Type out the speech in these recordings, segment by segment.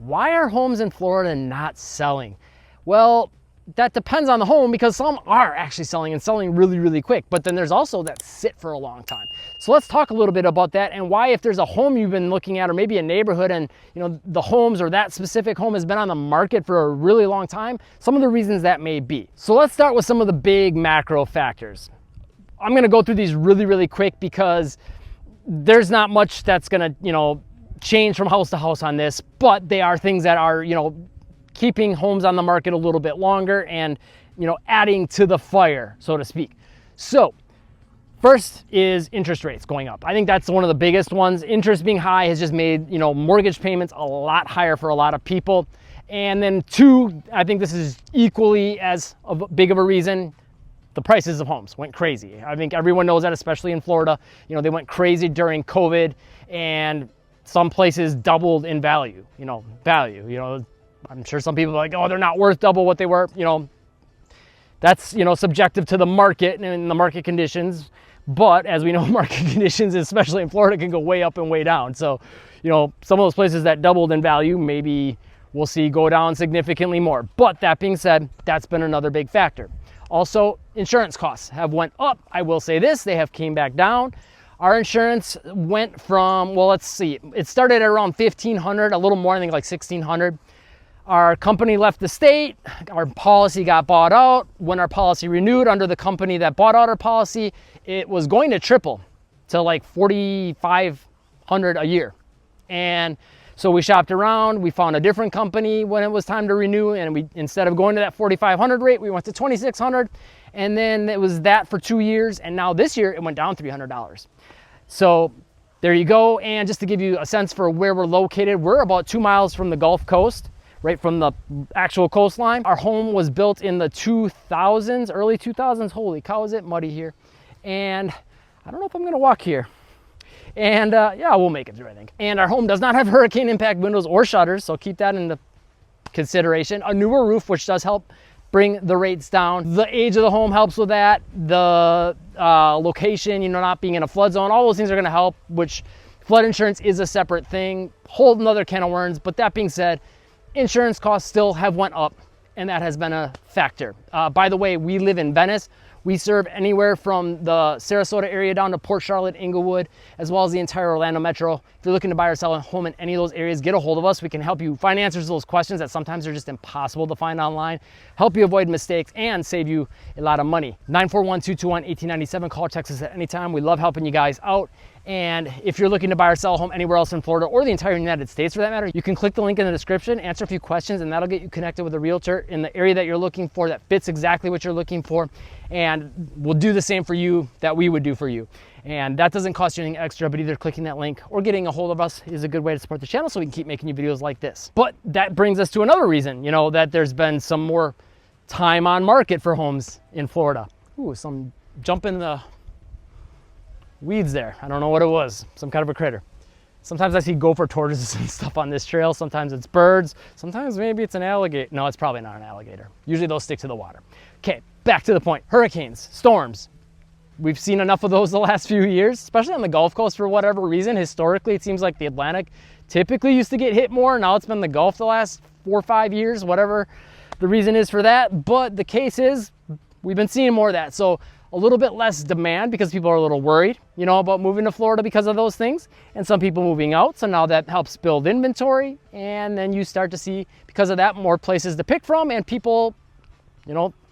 Why are homes in Florida not selling? Well, that depends on the home, because some are actually selling and selling really, really quick. But then there's also that sit for a long time. So let's talk a little bit about that and why, if there's a home you've been looking at, or maybe a neighborhood, and the homes or that specific home has been on the market for a really long time, some of the reasons that may be. So let's start with some of the big macro factors. I'm gonna go through these really, really quick because there's not much that's gonna, change from house to house on this, but they are things that are, keeping homes on the market a little bit longer and, adding to the fire, so to speak. So first is interest rates going up. I think that's one of the biggest ones. Interest being high has just made, mortgage payments a lot higher for a lot of people. And then two, I think this is equally as big of a reason, the prices of homes went crazy. I think everyone knows that, especially in Florida. They went crazy during COVID, and some places doubled in value, I'm sure some people are like, oh, they're not worth double what they were. That's, subjective to the market and the market conditions. But as we know, market conditions, especially in Florida, can go way up and way down. So, some of those places that doubled in value, maybe we'll see go down significantly more. But that being said, that's been another big factor. Also, insurance costs have went up. I will say this, they have came back down. Our insurance went from, well, let's see, it started at around $1,500, a little more, I think like $1,600. Our company left the state, our policy got bought out. When our policy renewed under the company that bought out our policy, it was going to triple to like $4,500 a year. And so we shopped around, we found a different company when it was time to renew, and we, instead of going to that $4,500 rate, we went to $2,600, and then it was that for 2 years, and now this year it went down $300. So there you go. And just to give you a sense for where we're located, we're about 2 miles from the Gulf Coast, right from the actual coastline. Our home was built in the 2000s, early 2000s. Holy cow, is it muddy here. And I don't know if I'm gonna walk here. And yeah, we'll make it through, I think. And our home does not have hurricane impact windows or shutters, so keep that into consideration. A newer roof, which does help bring the rates down. The age of the home helps with that. The location, not being in a flood zone, all those things are gonna help, which flood insurance is a separate thing, whole another can of worms. But that being said, insurance costs still have went up, and that has been a factor. By the way, we live in Venice. We serve anywhere from the Sarasota area down to Port Charlotte, Inglewood, as well as the entire Orlando metro. If you're looking to buy or sell a home in any of those areas, get a hold of us. We can help you find answers to those questions that sometimes are just impossible to find online, help you avoid mistakes, and save you a lot of money. 941-221-1897. Call or text us at any time. We love helping you guys out. And if you're looking to buy or sell a home anywhere else in Florida, or the entire United States for that matter, you can click the link in the description, answer a few questions, and that'll get you connected with a realtor in the area that you're looking for, that fits exactly what you're looking for. And we'll do the same for you that we would do for you. And that doesn't cost you anything extra, but either clicking that link or getting a hold of us is a good way to support the channel, so we can keep making you videos like this. But that brings us to another reason, that there's been some more time on market for homes in Florida. Ooh, some jump in the weeds there. I don't know what it was, some kind of a critter. Sometimes I see gopher tortoises and stuff on this trail. Sometimes it's birds. Sometimes maybe it's an alligator. No, it's probably not an alligator. Usually those stick to the water. Okay, back to the point. Hurricanes, storms. We've seen enough of those the last few years, especially on the Gulf Coast for whatever reason. Historically, it seems like the Atlantic typically used to get hit more. Now it's been the Gulf the last 4 or 5 years, whatever the reason is for that. But the case is, we've been seeing more of that. So a little bit less demand because people are a little worried, about moving to Florida because of those things, and some people moving out. So now that helps build inventory, and then you start to see, because of that, more places to pick from, and people,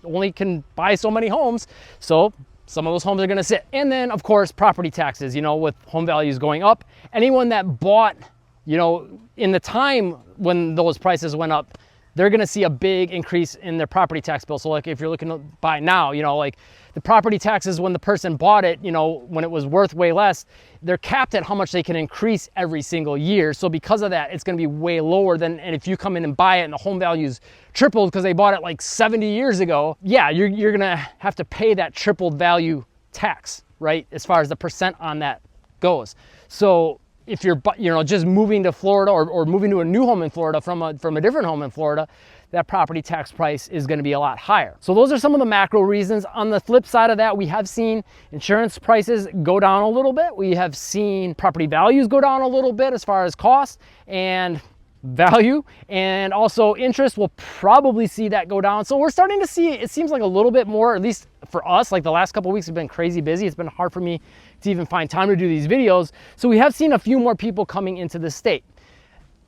only can buy so many homes. So some of those homes are going to sit. And then, of course, property taxes, with home values going up. Anyone that bought, in the time when those prices went up, they're going to see a big increase in their property tax bill. So like if you're looking to buy now, like the property taxes when the person bought it, when it was worth way less, they're capped at how much they can increase every single year. So because of that, it's going to be way lower than, and if you come in and buy it and the home value's tripled because they bought it like 70 years ago, yeah, you're going to have to pay that tripled value tax, right? As far as the percent on that goes. So if you're, just moving to Florida or moving to a new home in Florida from a different home in Florida, that property tax price is going to be a lot higher. So those are some of the macro reasons. On the flip side of that, we have seen insurance prices go down a little bit. We have seen property values go down a little bit as far as costs. And value, and also interest will probably see that go down. So we're starting to see, it seems like a little bit more, at least for us, like the last couple of weeks have been crazy busy. It's been hard for me to even find time to do these videos. So we have seen a few more people coming into the state.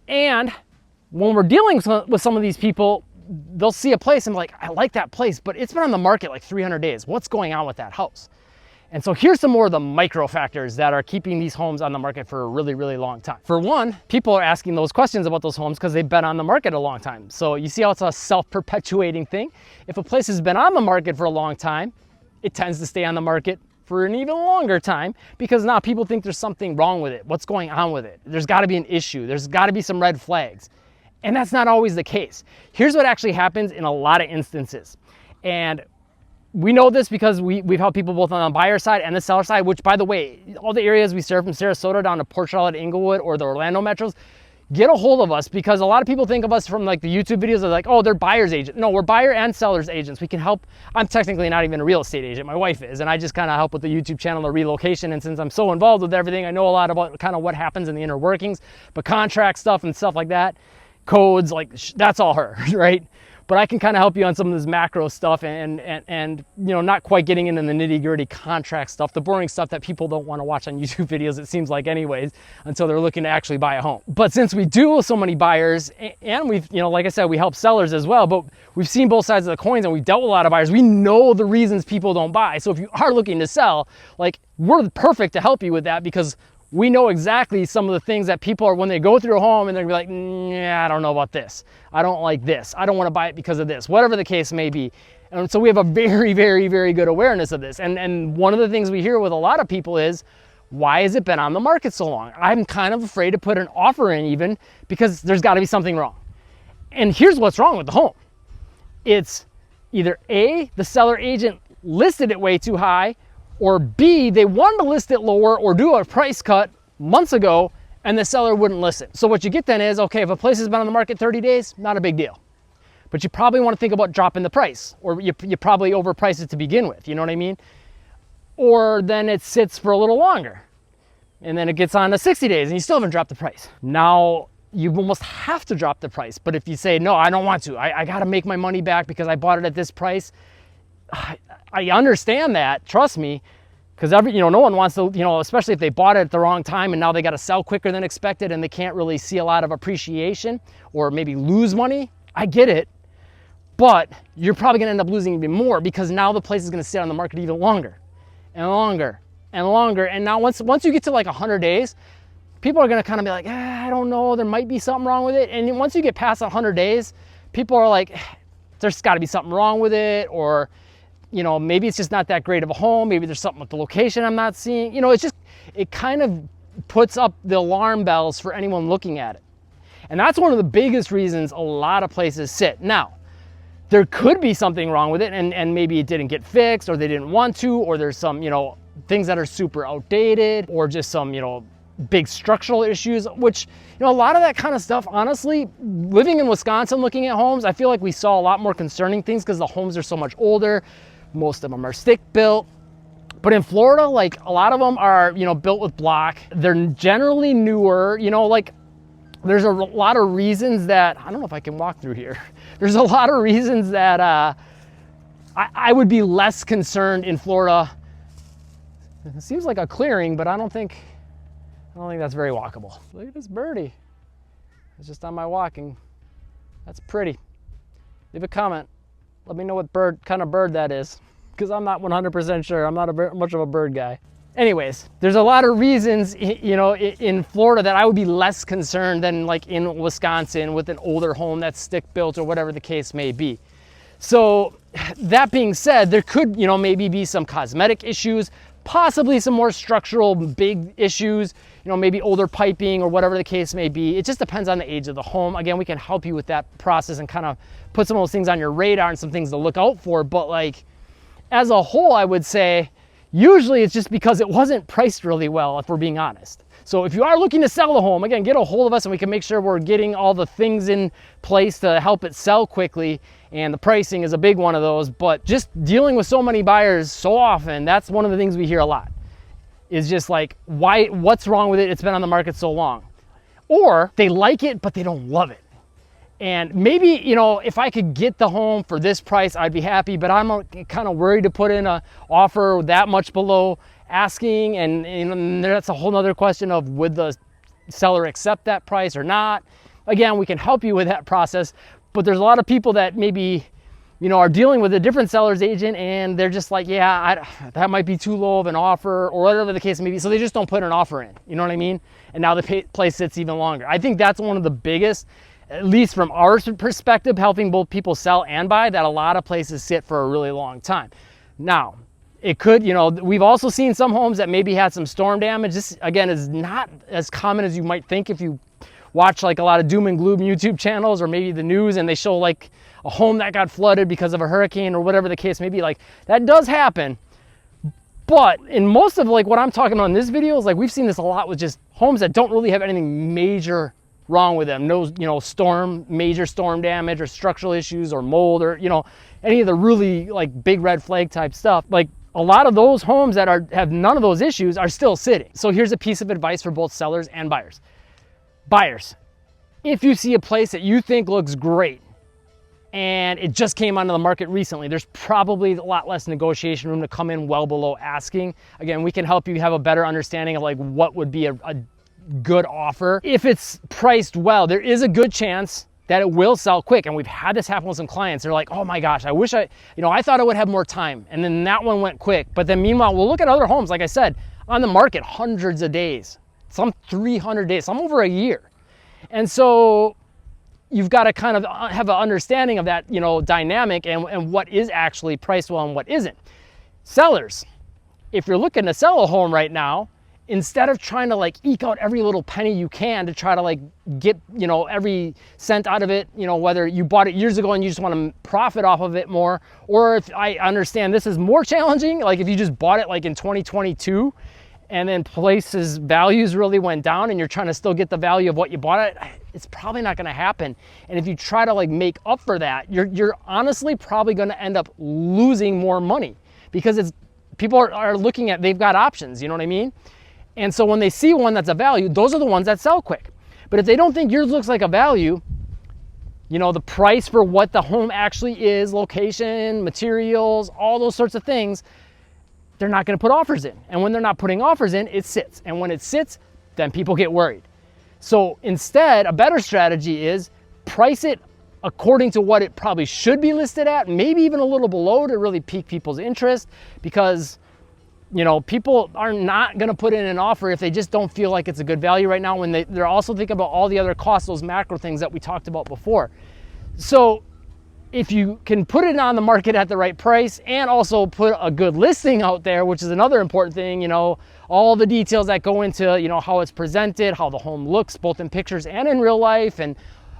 And when we're dealing with some of these people, they'll see a place and be like, I like that place, but it's been on the market like 300 days. What's going on with that house? And so here's some more of the micro factors that are keeping these homes on the market for a really, really long time. For one, people are asking those questions about those homes because they've been on the market a long time. So you see how it's a self-perpetuating thing? If a place has been on the market for a long time, it tends to stay on the market for an even longer time because now people think there's something wrong with it. What's going on with it? There's got to be an issue. There's got to be some red flags. And that's not always the case. Here's what actually happens in a lot of instances. And we know this because we've helped people both on the buyer side and the seller side, which, by the way, all the areas we serve from Sarasota down to Port Charlotte, Inglewood, or the Orlando metros, get a hold of us, because a lot of people think of us from like the YouTube videos. They're like, oh, they're buyer's agent. No, we're buyer and seller's agents. We can help. I'm technically not even a real estate agent. My wife is, and I just kind of help with the YouTube channel, the relocation. And since I'm so involved with everything, I know a lot about kind of what happens in the inner workings, but contract stuff and stuff like that, codes, like that's all her, right? But I can kind of help you on some of this macro stuff and you know, not quite getting into the nitty-gritty contract stuff, the boring stuff that people don't want to watch on YouTube videos, it seems like anyways, until they're looking to actually buy a home. But since we do so many buyers, and we've, you know, like I said, we help sellers as well, but we've seen both sides of the coins and we've dealt with a lot of buyers. We know the reasons people don't buy. So if you are looking to sell, like, we're perfect to help you with that, because we know exactly some of the things that people are, when they go through a home and they're gonna be like, yeah, I don't know about this. I don't like this. I don't want to buy it because of this, whatever the case may be. And so we have a very, very, very good awareness of this. And one of the things we hear with a lot of people is, why has it been on the market so long? I'm kind of afraid to put an offer in even because there's got to be something wrong. And here's what's wrong with the home. It's either A, the seller agent listed it way too high, or B, they wanted to list it lower or do a price cut months ago and the seller wouldn't listen. So what you get then is, okay, if a place has been on the market 30 days, not a big deal. But you probably want to think about dropping the price, or you probably overprice it to begin with, you know what I mean? Or then it sits for a little longer and then it gets on to 60 days and you still haven't dropped the price. Now you almost have to drop the price. But if you say, no, I don't want to, I got to make my money back because I bought it at this price, I understand that, trust me, because no one wants to, especially if they bought it at the wrong time and now they got to sell quicker than expected and they can't really see a lot of appreciation or maybe lose money. I get it, but you're probably gonna end up losing even more because now the place is gonna sit on the market even longer and longer and longer. And now once you get to like 100 days, people are gonna kind of be like, I don't know, there might be something wrong with it. And once you get past 100 days, people are like, there's gotta be something wrong with it, or maybe it's just not that great of a home. Maybe there's something with the location I'm not seeing. It kind of puts up the alarm bells for anyone looking at it. And that's one of the biggest reasons a lot of places sit. Now, there could be something wrong with it and maybe it didn't get fixed or they didn't want to, or there's some, things that are super outdated, or just some, big structural issues, which, a lot of that kind of stuff, honestly, living in Wisconsin, looking at homes, I feel like we saw a lot more concerning things because the homes are so much older. Most of them are stick built. But in Florida, like a lot of them are, built with block. They're generally newer, there's a lot of reasons that, I don't know if I can walk through here. There's a lot of reasons that I would be less concerned in Florida. It seems like a clearing, but I don't think that's very walkable. Look at this birdie. It's just on my walking. That's pretty. Leave a comment. Let me know what kind of bird that is, because I'm not 100% sure. I'm not much of a bird guy. Anyways, there's a lot of reasons, in Florida that I would be less concerned than like in Wisconsin with an older home that's stick built or whatever the case may be. So that being said, there could, maybe be some cosmetic issues, possibly some more structural big issues, maybe older piping or whatever the case may be. It just depends on the age of the home. Again, we can help you with that process and kind of put some of those things on your radar and some things to look out for. But like, as a whole, I would say, usually it's just because it wasn't priced really well, if we're being honest. So if you are looking to sell the home, again, get a hold of us and we can make sure we're getting all the things in place to help it sell quickly. And the pricing is a big one of those. But just dealing with so many buyers so often, that's one of the things we hear a lot. Is just like, what's wrong with it? It's been on the market so long. or they like it, but they don't love it. And maybe, you know, if I could get the home for this price, I'd be happy, but I'm kind of worried to put in an offer that much below asking. And, that's a whole nother question of would the seller accept that price or not? Again, we can help you with that process, but there's a lot of people that maybe, you know, are dealing with a different seller's agent and they're just like, yeah, that might be too low of an offer or whatever the case may be. So they just don't put an offer in, you know what I mean? And now the place sits even longer. I think that's one of the biggest, at least from our perspective, helping both people sell and buy, that a lot of places sit for a really long time. Now, it could, you know, we've also seen some homes that maybe had some storm damage. This, again, is not as common as you might think if you watch like a lot of doom and gloom YouTube channels or maybe the news and they show like a home that got flooded because of a hurricane or whatever the case may be. Like, that does happen. But in most of like what I'm talking about in this video is like, we've seen this a lot with just homes that don't really have anything major wrong with them. No, you know, major storm damage or structural issues or mold or, you know, any of the really like big red flag type stuff. Like, a lot of those homes that have none of those issues are still sitting. So here's a piece of advice for both sellers and buyers. Buyers, if you see a place that you think looks great and it just came onto the market recently, there's probably a lot less negotiation room to come in well below asking. Again, we can help you have a better understanding of like what would be a good offer. If it's priced well, there is a good chance that it will sell quick. And we've had this happen with some clients. They're like, oh my gosh, I wish I thought I would have more time. And then that one went quick. But then meanwhile, we'll look at other homes, like I said, on the market hundreds of days, some 300 days, some over a year. And so you've got to kind of have an understanding of that, you know, dynamic and what is actually priced well and what isn't. Sellers, if you're looking to sell a home right now, instead of trying to like eke out every little penny you can to try to like get, you know, every cent out of it, you know, whether you bought it years ago and you just want to profit off of it more, or if I understand this is more challenging, like if you just bought it like in 2022 and then places values really went down and you're trying to still get the value of what you bought it, it's probably not going to happen. And if you try to like make up for that, you're honestly probably going to end up losing more money because people are looking at, they've got options, you know what I mean? And so when they see one that's a value, those are the ones that sell quick. But if they don't think yours looks like a value, you know, the price for what the home actually is, location, materials, all those sorts of things, they're not going to put offers in. And when they're not putting offers in, it sits. And when it sits, then people get worried. So instead, a better strategy is price it according to what it probably should be listed at, maybe even a little below to really pique people's interest, because you know, people are not going to put in an offer if they just don't feel like it's a good value right now when they're also thinking about all the other costs, those macro things that we talked about before. So if you can put it on the market at the right price and also put a good listing out there, which is another important thing, you know, all the details that go into, you know, how it's presented, how the home looks, both in pictures and in real life, and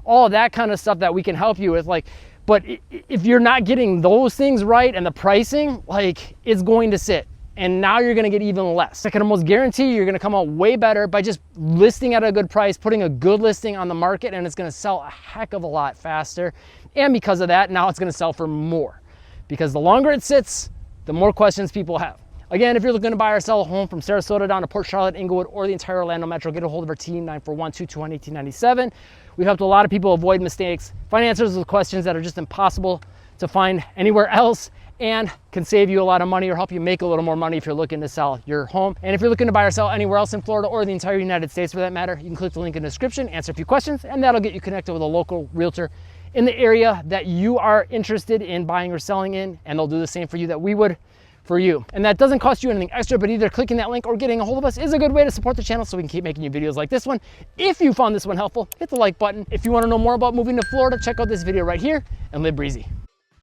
all of that kind of stuff that we can help you with. Like, but if you're not getting those things right and the pricing, like, it's going to sit. And now you're gonna get even less. I can almost guarantee you're gonna come out way better by just listing at a good price, putting a good listing on the market, and it's gonna sell a heck of a lot faster. And because of that, now it's gonna sell for more. Because the longer it sits, the more questions people have. Again, if you're looking to buy or sell a home from Sarasota down to Port Charlotte, Inglewood, or the entire Orlando Metro, get a hold of our team, 941-221-1897. We've helped a lot of people avoid mistakes, find answers to questions that are just impossible to find anywhere else, and can save you a lot of money or help you make a little more money if you're looking to sell your home. And if you're looking to buy or sell anywhere else in Florida or the entire United States for that matter, you can click the link in the description, answer a few questions, and that'll get you connected with a local realtor in the area that you are interested in buying or selling in, and they'll do the same for you that we would for you. And that doesn't cost you anything extra, but either clicking that link or getting a hold of us is a good way to support the channel so we can keep making you videos like this one. If you found this one helpful, hit the like button. If you want to know more about moving to Florida, check out this video right here and live breezy.